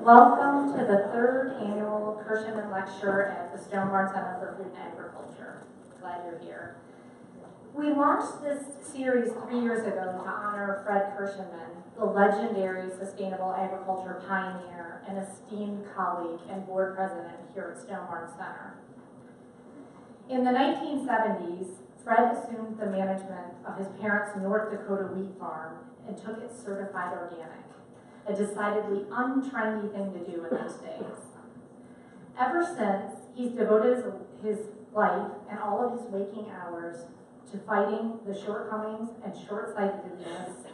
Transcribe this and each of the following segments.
Welcome to the third annual Kirschenmann Lecture at the Stone Barn Center for Food and Agriculture. Glad you're here. We launched this series 3 years ago to honor Fred Kirschenmann, the legendary sustainable agriculture pioneer and esteemed colleague and board president here at Stone Barn Center. In the 1970s, Fred assumed the management of his parents' North Dakota wheat farm and took it certified organic, a decidedly untrendy thing to do in those days. Ever since, he's devoted his life and all of his waking hours to fighting the shortcomings and short-sightedness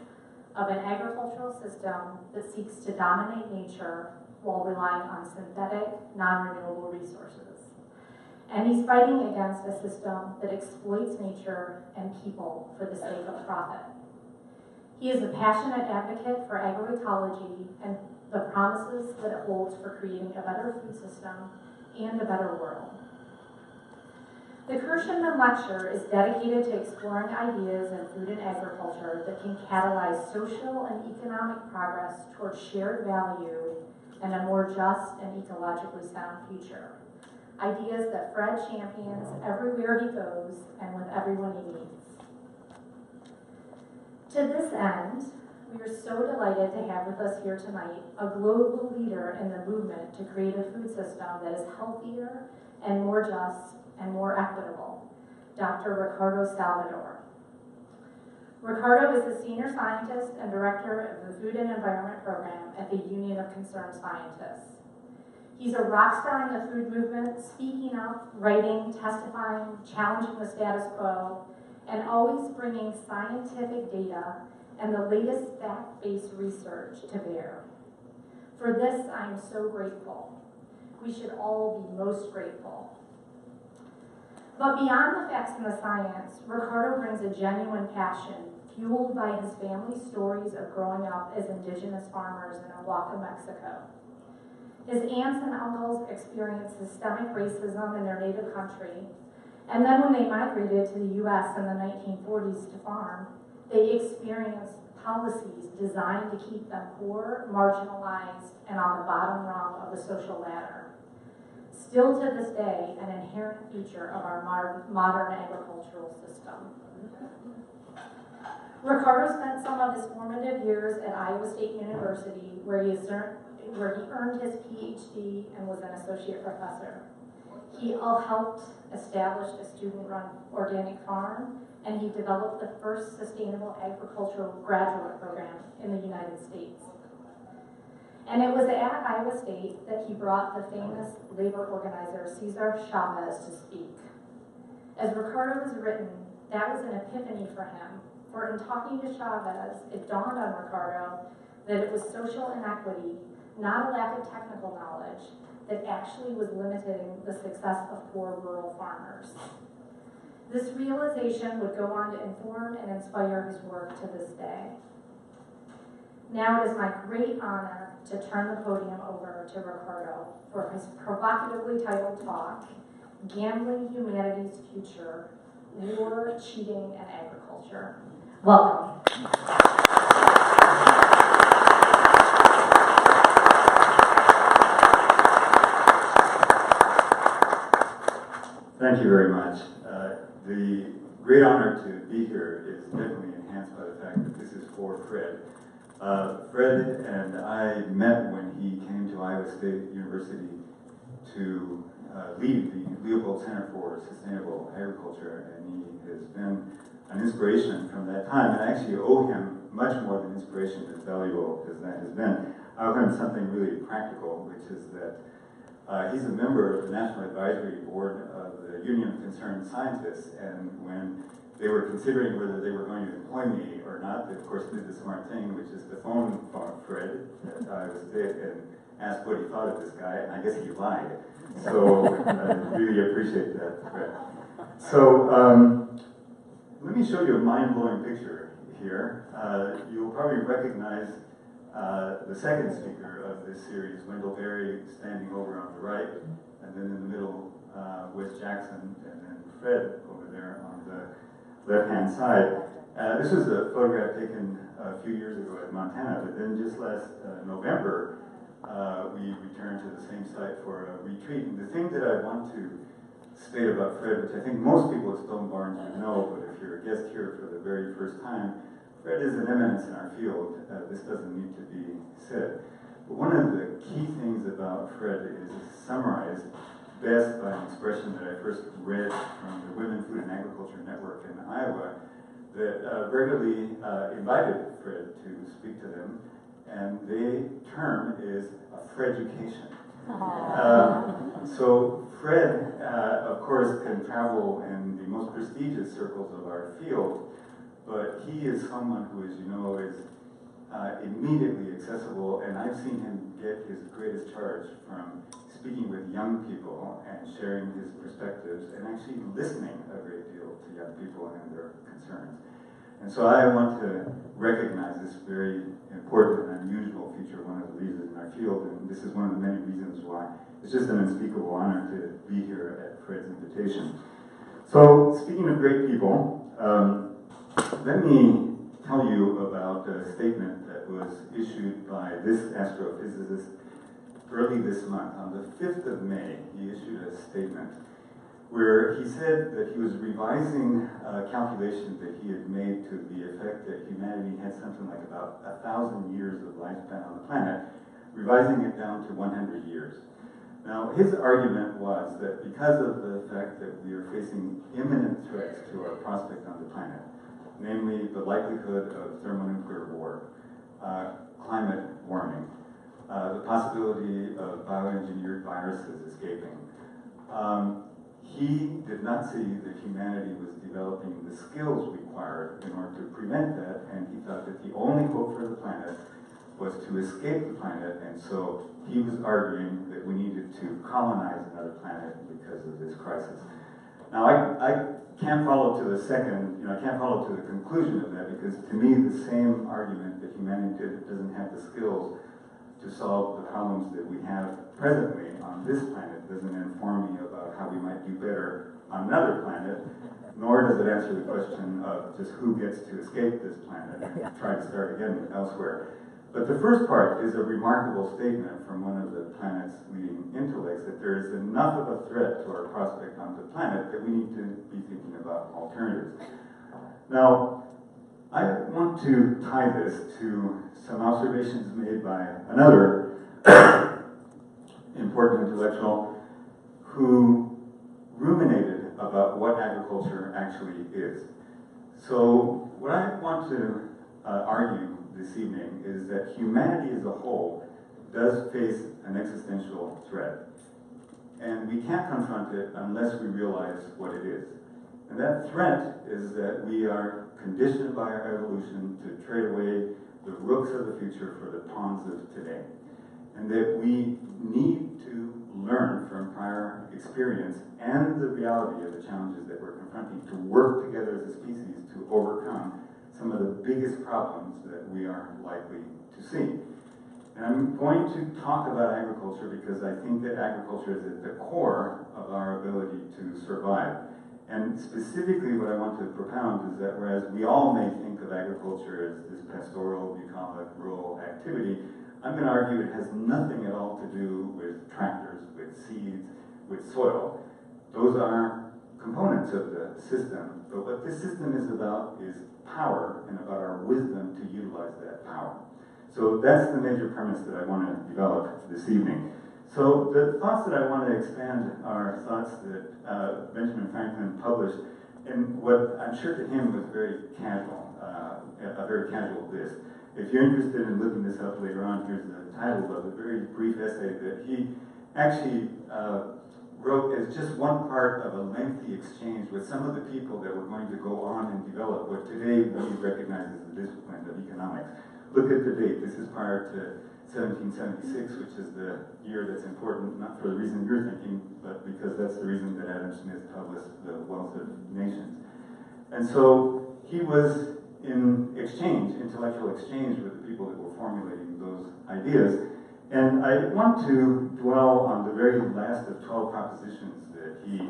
of an agricultural system that seeks to dominate nature while relying on synthetic, non-renewable resources. And he's fighting against a system that exploits nature and people for the sake of profit. He is a passionate advocate for agroecology and the promises that it holds for creating a better food system and a better world. The Kirschenmann Lecture is dedicated to exploring ideas in food and agriculture that can catalyze social and economic progress towards shared value and a more just and ecologically sound future. Ideas that Fred champions everywhere he goes and with everyone he meets. To this end, we are so delighted to have with us here tonight a global leader in the movement to create a food system that is healthier and more just and more equitable, Dr. Ricardo Salvador. Ricardo is the Senior Scientist and Director of the Food and Environment Program at the Union of Concerned Scientists. He's a rock star in the food movement, speaking up, writing, testifying, challenging the status quo, and always bringing scientific data and the latest fact-based research to bear. For this, I am so grateful. We should all be most grateful. But beyond the facts and the science, Ricardo brings a genuine passion, fueled by his family's stories of growing up as indigenous farmers in Oaxaca, Mexico. His aunts and uncles experienced systemic racism in their native country, and then when they migrated to the U.S. in the 1940s to farm, they experienced policies designed to keep them poor, marginalized, and on the bottom rung of the social ladder. Still to this day, an inherent feature of our modern agricultural system. Ricardo spent some of his formative years at Iowa State University, where he earned his PhD and was an associate professor. He helped establish a student-run organic farm, and he developed the first sustainable agricultural graduate program in the United States. And it was at Iowa State that he brought the famous labor organizer Cesar Chavez to speak. As Ricardo has written, that was an epiphany for him, for in talking to Chavez, it dawned on Ricardo that it was social inequity, not a lack of technical knowledge, that actually was limiting the success of poor rural farmers. This realization would go on to inform and inspire his work to this day. Now it is my great honor to turn the podium over to Ricardo for his provocatively titled talk, Gambling Humanity's Future, War, Cheating, and Agriculture. Welcome. Thank you very much. The great honor to be here is definitely enhanced by the fact that this is for Fred. Fred and I met when he came to Iowa State University to lead the Leopold Center for Sustainable Agriculture, and he has been an inspiration from that time, and I actually owe him much more than inspiration, as valuable as that has been. I owe him something really practical, which is that he's a member of the National Advisory Board of the Union of Concerned Scientists, and when they were considering whether they were going to employ me or not, they of course did the smart thing, which is to phone Fred at Iowa State and ask what he thought of this guy, and I guess he lied. So I really appreciate that, Fred. So let me show you a mind-blowing picture here. You'll probably recognize the second speaker of this series, Wendell Berry, standing over on the right, and then in the middle, Wes Jackson, and then Fred over there on the left-hand side. This was a photograph taken a few years ago at Montana, but then just last November, we returned to the same site for a retreat. And the thing that I want to state about Fred, which I think most people at Stone Barns would know, but if you're a guest here for the very first time, Fred is an eminence in our field. This doesn't need to be said. But one of the key things about Fred is summarized best by an expression that I first read from the Women, Food and Agriculture Network in Iowa that regularly invited Fred to speak to them, and the term is a Freducation. So Fred, of course, can travel in the most prestigious circles of our field, but he is someone who, as you know, is immediately accessible, and I've seen him get his greatest charge from speaking with young people and sharing his perspectives and actually listening a great deal to young people and their concerns. And so I want to recognize this very important and unusual feature of one of the leaders in our field, and this is one of the many reasons why it's just an unspeakable honor to be here at Fred's invitation. So, speaking of great people, let me tell you about a statement that was issued by this astrophysicist early this month. On the 5th of May, he issued a statement where he said that he was revising a calculation that he had made to the effect that humanity had something like about 1,000 years of lifespan on the planet, revising it down to 100 years. Now, his argument was that because of the fact that we are facing imminent threats to our prospect on the planet, namely the likelihood of thermonuclear war, climate warming, the possibility of bioengineered viruses escaping, he did not see that humanity was developing the skills required in order to prevent that, and he thought that the only hope for the planet was to escape the planet, and so he was arguing that we needed to colonize another planet because of this crisis. Now, I can't follow to the second, I can't follow to the conclusion of that, because to me the same argument that humanity doesn't have the skills to solve the problems that we have presently on this planet doesn't inform me about how we might do better on another planet, nor does it answer the question of just who gets to escape this planet and try to start again elsewhere. But the first part is a remarkable statement from one of the planet's leading intellects, that there is enough of a threat to our prospect on the planet that we need to be thinking about alternatives. Now, I want to tie this to some observations made by another important intellectual who ruminated about what agriculture actually is. So what I want to argue this evening is that humanity as a whole does face an existential threat. And we can't confront it unless we realize what it is. And that threat is that we are conditioned by our evolution to trade away the rooks of the future for the pawns of today. And that we need to learn from prior experience and the reality of the challenges that we're confronting to work together as a species to overcome some of the biggest problems that we are likely to see. And I'm going to talk about agriculture because I think that agriculture is at the core of our ability to survive. And specifically what I want to propound is that whereas we all may think of agriculture as this pastoral, bucolic, rural activity, I'm going to argue it has nothing at all to do with tractors, with seeds, with soil. Those are components of the system, but what this system is about is power and about our wisdom to utilize that power. So that's the major premise that I want to develop this evening. So the thoughts that I want to expand are thoughts that Benjamin Franklin published in what I'm sure to him was very casual, a very casual list. If you're interested in looking this up later on, here's the title of a very brief essay that he actually wrote as just one part of a lengthy exchange with some of the people that were going to go on and develop what today we recognize as the discipline of economics. Look at the date. This is prior to 1776, which is the year that's important, not for the reason you're thinking, but because that's the reason that Adam Smith published The Wealth of Nations. And so he was in exchange, intellectual exchange with the people that were formulating those ideas. And I want to dwell on the very last of 12 propositions that he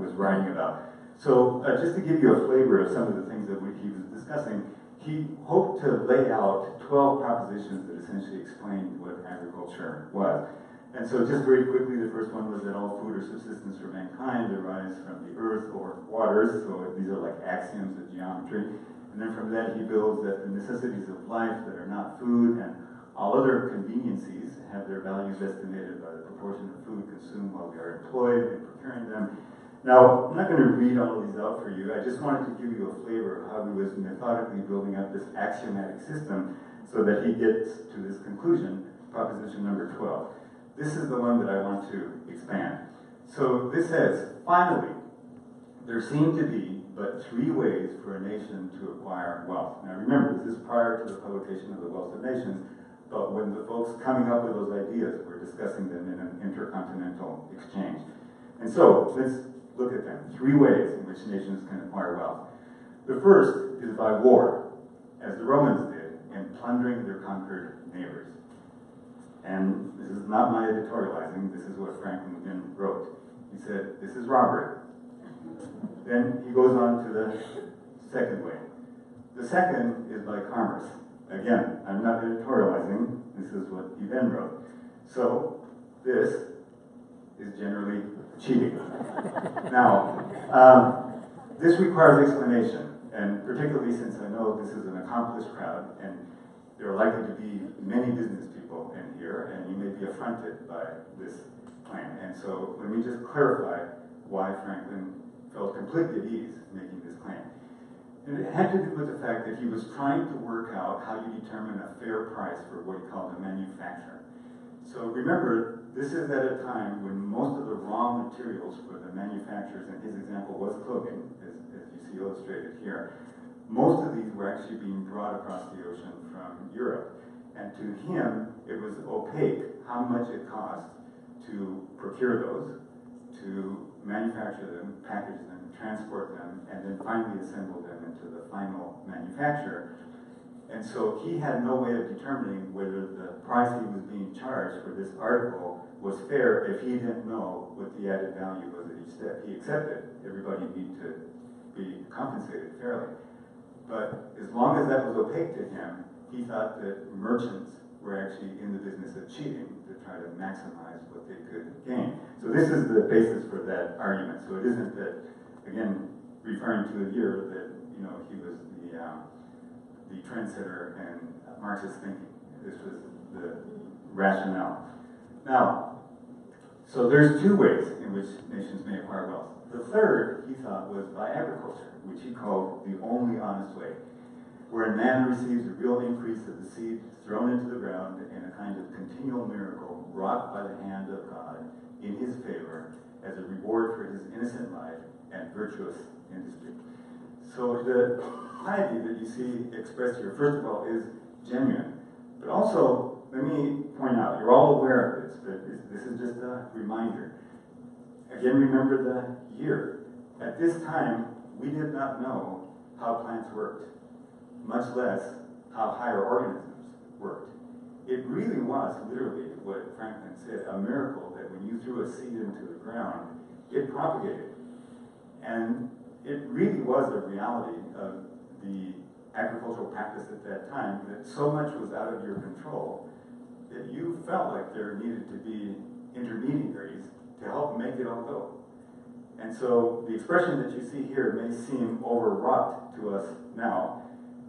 was writing about. So just to give you a flavor of some of the things that he was discussing, he hoped to lay out 12 propositions that essentially explained what agriculture was. And so just very quickly, the first one was that all food or subsistence for mankind arise from the earth or waters. So these are like axioms of geometry. And then from that, he builds that the necessities of life that are not food and all other conveniencies have their values estimated by the proportion of food consumed while we are employed in procuring them. Now, I'm not going to read all of these out for you. I just wanted to give you a flavor of how he was methodically building up this axiomatic system so that he gets to this conclusion, proposition number 12. This is the one that I want to expand. So this says, finally, there seem to be but 3 ways for a nation to acquire wealth. Now remember, this is prior to the publication of the Wealth of Nations, but when the folks coming up with those ideas were discussing them in an intercontinental exchange. And so, let's look at them. 3 ways in which nations can acquire wealth. The first is by war, as the Romans did in plundering their conquered neighbors. And this is not my editorializing, this is what Franklin wrote. He said, this is robbery. Then he goes on to the second way. The second is by commerce. Again, I'm not editorializing, this is what he then wrote. So, this is generally cheating. Now, this requires explanation, and particularly since I know this is an accomplished crowd, and there are likely to be many business people in here, and you may be affronted by this plan. And so, let me just clarify why Franklin felt completely at ease making this claim. And it had to do with the fact that he was trying to work out how you determine a fair price for what he called a manufacture. So remember, this is at a time when most of the raw materials for the manufacturers, and his example was clothing, as you see illustrated here, most of these were actually being brought across the ocean from Europe. And to him, it was opaque how much it cost to procure those, to manufacture them, package them, transport them, and then finally assemble them into the final manufacture. And so he had no way of determining whether the price he was being charged for this article was fair if he didn't know what the added value was at each step. He accepted everybody needed to be compensated fairly. But as long as that was opaque to him, he thought that merchants were actually in the business of cheating to try to maximize what they could gain. So this is the basis for that argument. So it isn't that, again, referring to the year that, he was the trendsetter in Marxist thinking. This was the rationale. Now, so there's 2 ways in which nations may acquire wealth. The third, he thought, was by agriculture, which he called the only honest way, where man receives a real increase of the seed thrown into the ground in a kind of continual miracle wrought by the hand of God in his favor as a reward for his innocent life and virtuous industry. So the piety that you see expressed here, first of all, is genuine. But also, let me point out, you're all aware of this, but this is just a reminder. Again, remember the year. At this time, we did not know how plants worked, much less how higher organisms worked. It really was literally what Franklin said, a miracle that when you threw a seed into the ground, it propagated. And it really was a reality of the agricultural practice at that time that so much was out of your control that you felt like there needed to be intermediaries to help make it all go. And so the expression that you see here may seem overwrought to us now,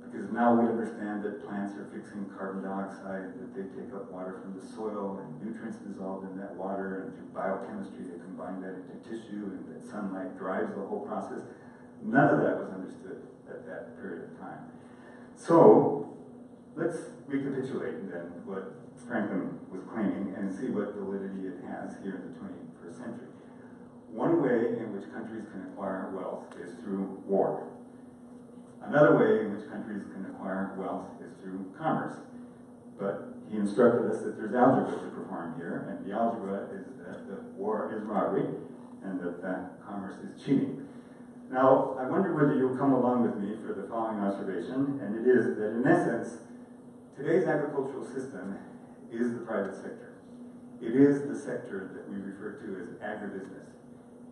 because now we understand that plants are fixing carbon dioxide, that they take up water from the soil and nutrients dissolved in that water, and through biochemistry they combine that into tissue, and that sunlight drives the whole process. None of that was understood at that period of time. So let's recapitulate then what Franklin was claiming and see what validity it has here in the 21st century. One way in which countries can acquire wealth is through war. Another way in which countries can acquire wealth is through commerce. But he instructed us that there's algebra to perform here, and the algebra is that the war is robbery, and that commerce is cheating. Now, I wonder whether you'll come along with me for the following observation, and it is that in essence, today's agricultural system is the private sector. It is the sector that we refer to as agribusiness.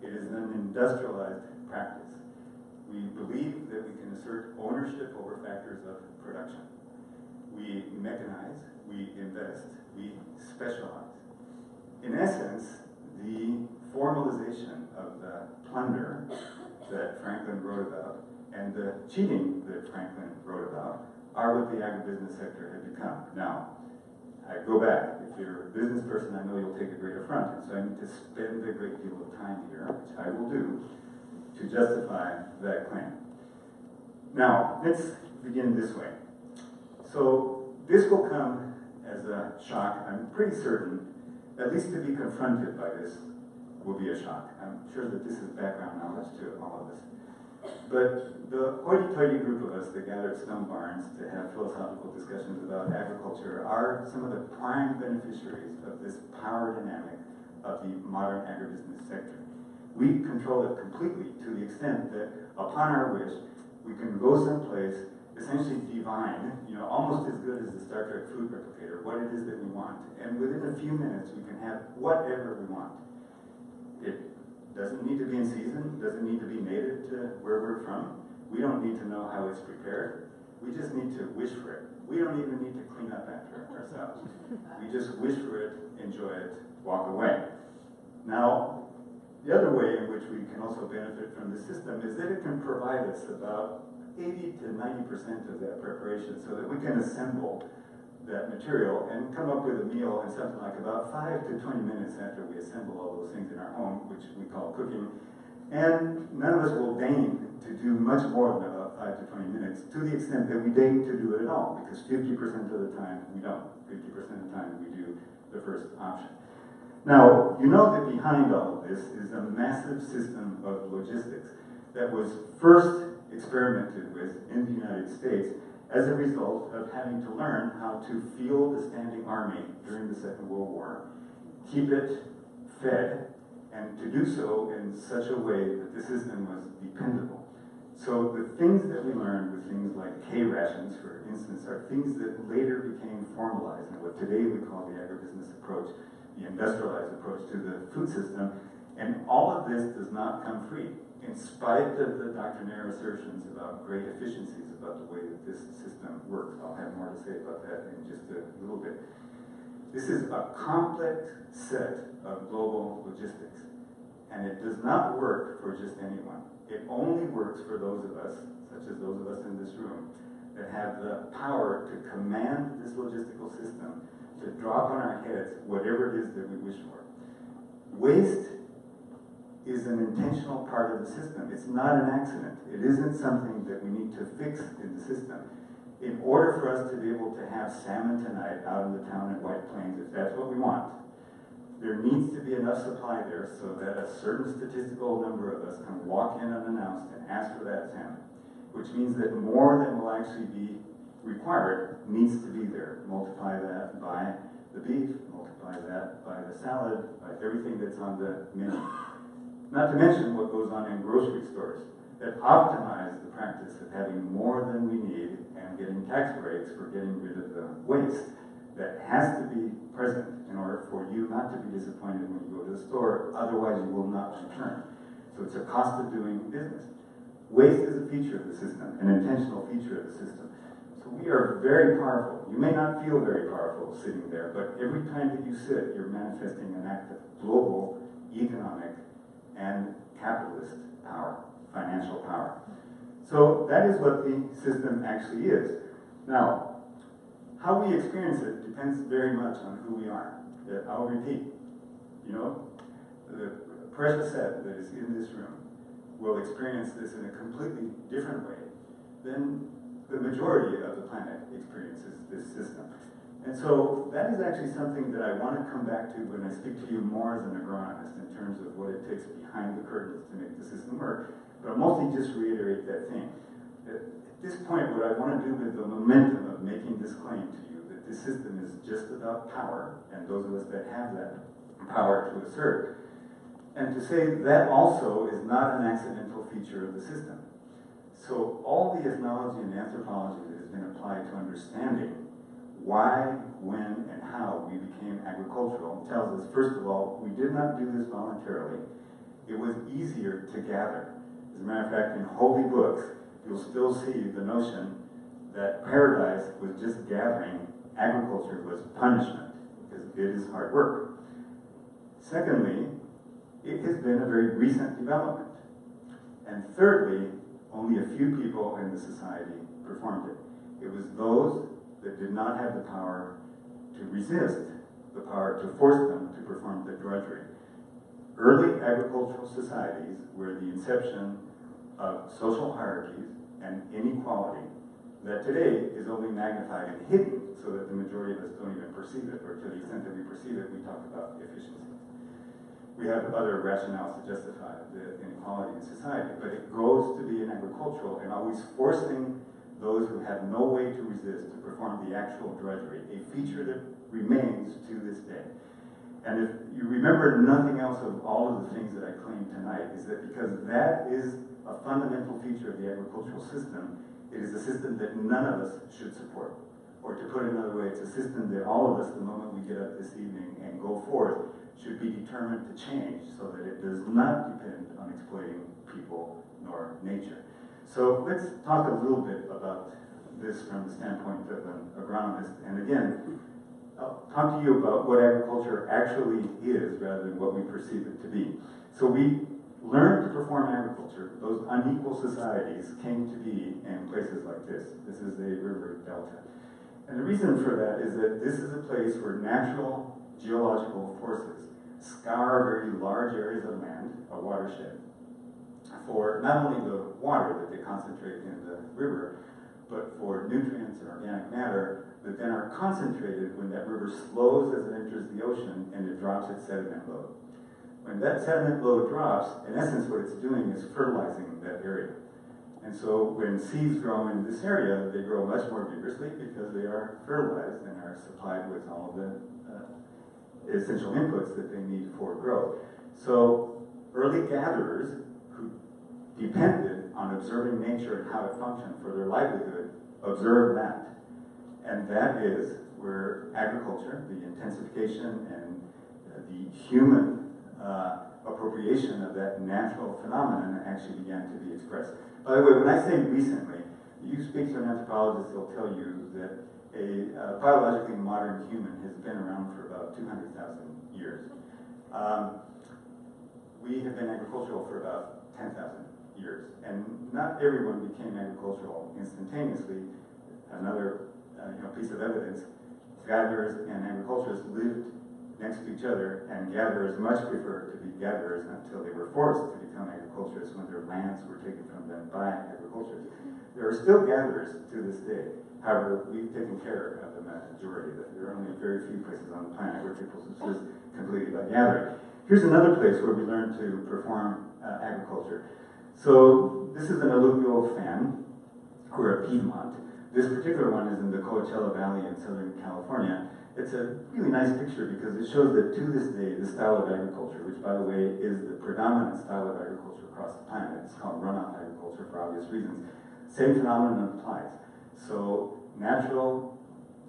It is an industrialized practice. We believe that we can assert ownership over factors of production. We mechanize, we invest, we specialize. In essence, the formalization of the plunder that Franklin wrote about and the cheating that Franklin wrote about are what the agribusiness sector had become. Now, I go back. If you're a business person, I know you'll take a great affront, and so I need to spend a great deal of time here, which I will do, to justify that claim. Now, let's begin this way. So, this will come as a shock. I'm pretty certain, at least to be confronted by this, will be a shock. I'm sure that this is background knowledge to all of us. But the hoity-toity group of us that gather at Stone Barns to have philosophical discussions about agriculture are some of the prime beneficiaries of this power dynamic of the modern agribusiness sector. We control it completely to the extent that upon our wish, we can go someplace, essentially divine, almost as good as the Star Trek food replicator, what it is that we want. And within a few minutes, we can have whatever we want. It doesn't need to be in season, doesn't need to be native to where we're from. We don't need to know how it's prepared. We just need to wish for it. We don't even need to clean up after ourselves. We just wish for it, enjoy it, walk away. Now, the other way in which we can also benefit from the system is that it can provide us about 80 to 90% of that preparation so that we can assemble that material and come up with a meal in something like about 5 to 20 minutes after we assemble all those things in our home, which we call cooking. And none of us will deign to do much more than about 5 to 20 minutes, to the extent that we deign to do it at all, because 50% of the time we don't. 50% of the time we do the first option. Now, you know that behind all of this is a massive system of logistics that was first experimented with in the United States as a result of having to learn how to field a standing army during the Second World War, keep it fed, and to do so in such a way that the system was dependable. So the things that we learned with things like K-rations, for instance, are things that later became formalized in what today we call the agribusiness approach, the industrialized approach to the food system, and all of this does not come free, in spite of the doctrinaire assertions about great efficiencies about the way that this system works. I'll have more to say about that in just a little bit. This is a complex set of global logistics, and it does not work for just anyone. It only works for those of us, such as those of us in this room, that have the power to command this logistical system, to drop on our heads whatever it is that we wish for. Waste is an intentional part of the system. It's not an accident. It isn't something that we need to fix in the system. In order for us to be able to have salmon tonight out in the town in White Plains, if that's what we want, there needs to be enough supply there so that a certain statistical number of us can walk in unannounced and ask for that salmon, which means that more than will actually be required needs to be there. Multiply that by the beef, multiply that by the salad, by everything that's on the menu. Not to mention what goes on in grocery stores that optimize the practice of having more than we need and getting tax breaks for getting rid of the waste that has to be present in order for you not to be disappointed when you go to the store, otherwise you will not return. So it's a cost of doing business. Waste is a feature of the system, an intentional feature of the system. So we are very powerful. You may not feel very powerful sitting there, but every time that you sit, you're manifesting an act of global, economic, and capitalist power, financial power. So that is what the system actually is. Now, how we experience it depends very much on who we are. I'll repeat, the precious set that is in this room will experience this in a completely different way than the majority of the planet experiences this system. And so that is actually something that I want to come back to when I speak to you more as an agronomist in terms of what it takes behind the curtains to make the system work. But I'll mostly just reiterate that thing. At this point, what I want to do with the momentum of making this claim to you, that this system is just about power, and those of us that have that power to assert, and to say that also is not an accidental feature of the system. So all the ethnology and anthropology that has been applied to understanding why, when, and how we became agricultural tells us, first of all, we did not do this voluntarily. It was easier to gather. As a matter of fact, in holy books, you'll still see the notion that paradise was just gathering, agriculture was punishment, because it is hard work. Secondly, it has been a very recent development. And thirdly, only a few people in the society performed it. It was those that did not have the power to resist, the power to force them to perform the drudgery. Early agricultural societies were the inception of social hierarchies and inequality that today is only magnified and hidden so that the majority of us don't even perceive it, or to the extent that we perceive it, we talk about efficiency. We have other rationales to justify the inequality in society, but it grows to be an agricultural and always forcing those who have no way to resist to perform the actual drudgery, a feature that remains to this day. And if you remember nothing else of all of the things that I claim tonight, is that because that is a fundamental feature of the agricultural system, it is a system that none of us should support. Or to put it another way, it's a system that all of us, the moment we get up this evening and go forth, should be determined to change so that it does not depend on exploiting people nor nature. So let's talk a little bit about this from the standpoint of an agronomist. And again, I'll talk to you about what agriculture actually is rather than what we perceive it to be. So we learned to perform agriculture. Those unequal societies came to be in places like this. This is a river delta. And the reason for that is that this is a place where natural geological forces scour very large areas of land, a watershed, for not only the water that they concentrate in the river, but for nutrients and organic matter that then are concentrated when that river slows as it enters the ocean and it drops its sediment load. When that sediment load drops, in essence what it's doing is fertilizing that area. And so when seeds grow in this area, they grow much more vigorously because they are fertilized and are supplied with all of the essential inputs that they need for growth. So early gatherers who depended on observing nature and how it functioned for their livelihood observed that. And that is where agriculture, the intensification and the human appropriation of that natural phenomenon actually began to be expressed. By the way, when I say recently, you speak to an anthropologist, they'll tell you that a biologically modern human has been around for about 200,000 years. We have been agricultural for about 10,000 years, and not everyone became agricultural instantaneously. Another piece of evidence, gatherers and agriculturists lived next to each other, and gatherers much preferred to be gatherers until they were forced to become agriculturists when their lands were taken from them by agriculturists. There are still gatherers to this day. However, we've taken care of the majority of it. There are only very few places on the planet where people subsist completely by gathering. Here's another place where we learn to perform agriculture. So this is an alluvial fan, or a Piedmont. This particular one is in the Coachella Valley in Southern California. It's a really nice picture because it shows that to this day, the style of agriculture, which by the way is the predominant style of agriculture across the planet, it's called runoff agriculture for obvious reasons, same phenomenon applies. So natural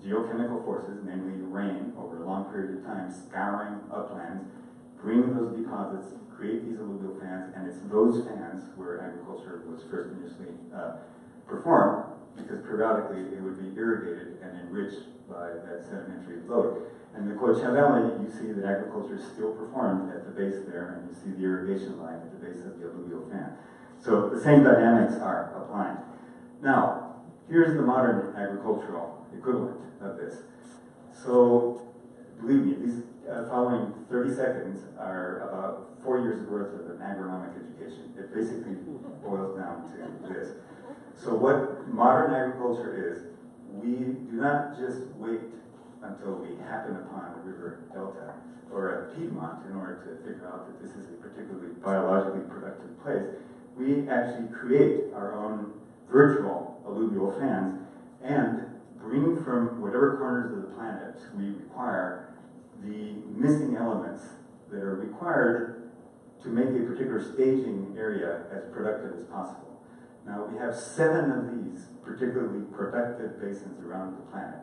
geochemical forces, namely rain over a long period of time, scouring uplands, bring those deposits, create these alluvial fans, and it's those fans where agriculture was first initially performed, because periodically it would be irrigated and enriched by that sedimentary load. And the Coachella Valley, you see that agriculture is still performed at the base there, and you see the irrigation line at the base of the alluvial fan. So the same dynamics are applying. Now, here's the modern agricultural equivalent of this. So, believe me, these following 30 seconds are about 4 years worth of an agronomic education. It basically boils down to this. So what modern agriculture is, we do not just wait until we happen upon a river delta or a Piedmont in order to figure out that this is a particularly biologically productive place. We actually create our own virtual alluvial fans and bring from whatever corners of the planet we require the missing elements that are required to make a particular staging area as productive as possible. Now, we have 7 of these particularly productive basins around the planet.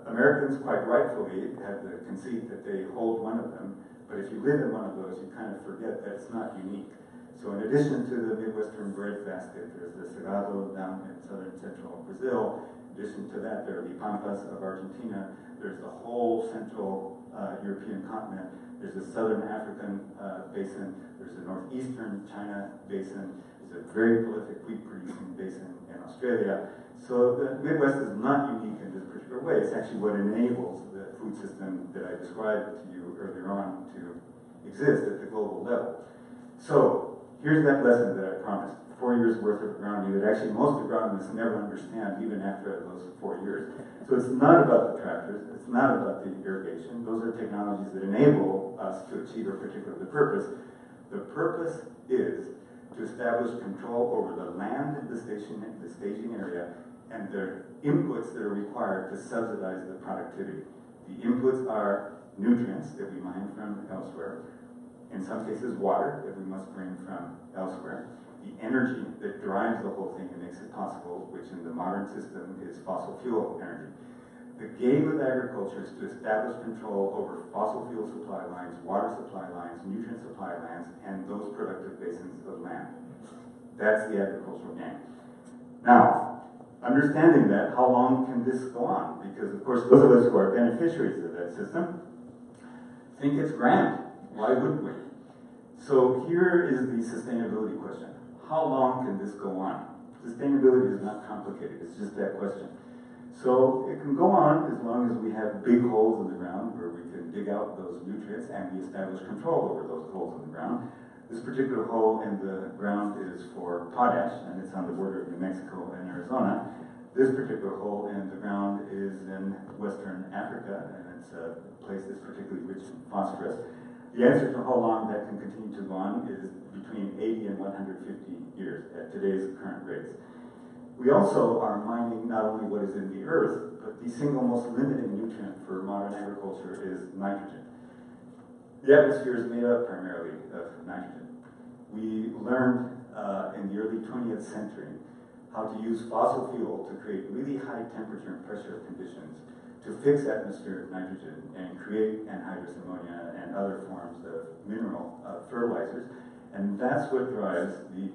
Americans, quite rightfully, have the conceit that they hold one of them, but if you live in one of those, you kind of forget that it's not unique. So in addition to the Midwestern bread basket, there's the Cerrado down in southern central Brazil. In addition to that, there are the Pampas of Argentina. There's the whole central European continent. There's the southern African basin. There's the northeastern China basin. There's a very prolific wheat producing basin in Australia. So the Midwest is not unique in this particular way. It's actually what enables the food system that I described to you earlier on to exist at the global level. So here's that lesson that I promised. 4 years worth of agronomy that actually most agronomists never understand even after those 4 years. So it's not about the tractors, it's not about the irrigation. Those are technologies that enable us to achieve a particular purpose. The purpose is to establish control over the land, the staging area, and the inputs that are required to subsidize the productivity. The inputs are nutrients that we mine from elsewhere, in some cases water that we must bring from elsewhere, the energy that drives the whole thing and makes it possible, which in the modern system is fossil fuel energy. The game of agriculture is to establish control over fossil fuel supply lines, water supply lines, nutrient supply lines, and those productive basins of land. That's the agricultural game. Now, understanding that, how long can this go on? Because, of course, those of us who are beneficiaries of that system think it's grand. Why wouldn't we? So here is the sustainability question. How long can this go on? Sustainability is not complicated. It's just that question. So it can go on as long as we have big holes in the ground where we can dig out those nutrients and we establish control over those holes in the ground. This particular hole in the ground is for potash, and it's on the border of New Mexico and Arizona. This particular hole in the ground is in Western Africa, and it's a place that's particularly rich in phosphorus. The answer to how long that can continue to go on is between 80 and 150 years at today's current rates. We also are mining not only what is in the earth, but the single most limiting nutrient for modern agriculture is nitrogen. The atmosphere is made up primarily of nitrogen. We learned in the early 20th century how to use fossil fuel to create really high temperature and pressure conditions to fix atmospheric nitrogen and create anhydrous ammonia and other forms of mineral fertilizers. And that's what drives the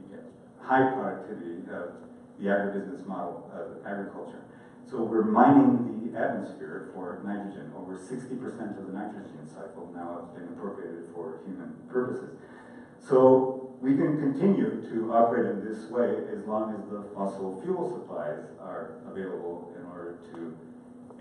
high productivity of the agribusiness model of agriculture. So we're mining the atmosphere for nitrogen. Over 60% of the nitrogen cycle now has been appropriated for human purposes. So we can continue to operate in this way as long as the fossil fuel supplies are available in order to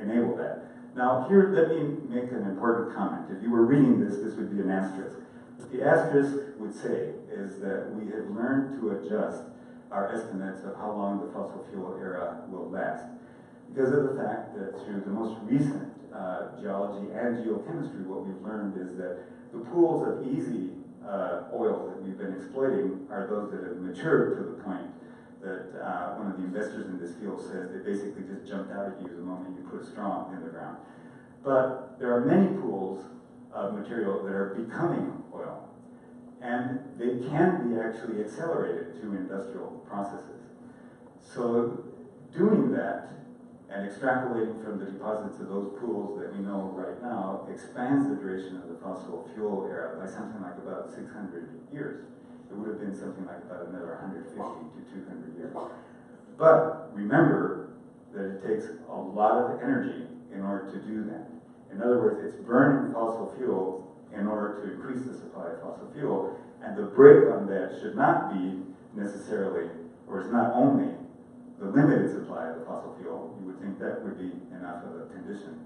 enable that. Now here, let me make an important comment. If you were reading this, this would be an asterisk. What the asterisk would say is that we have learned to adjust our estimates of how long the fossil fuel era will last, because of the fact that through the most recent geology and geochemistry, what we've learned is that the pools of easy oil that we've been exploiting are those that have matured to the point that one of the investors in this field says they basically just jumped out at you the moment you put a straw in the ground. But there are many pools of material that are becoming oil, and they can be actually accelerated through industrial processes. So doing that and extrapolating from the deposits of those pools that we know right now expands the duration of the fossil fuel era by something like about 600 years. It would have been something like about another 150 to 200 years. But remember that it takes a lot of energy in order to do that. In other words, it's burning fossil fuel in order to increase the supply of fossil fuel, and the brake on that should not be necessarily, or it's not only the limited supply of the fossil fuel. You would think that would be enough of a condition.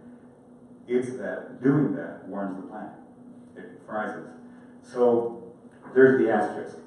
It's that doing that warms the planet. It fries us. So there's the asterisk.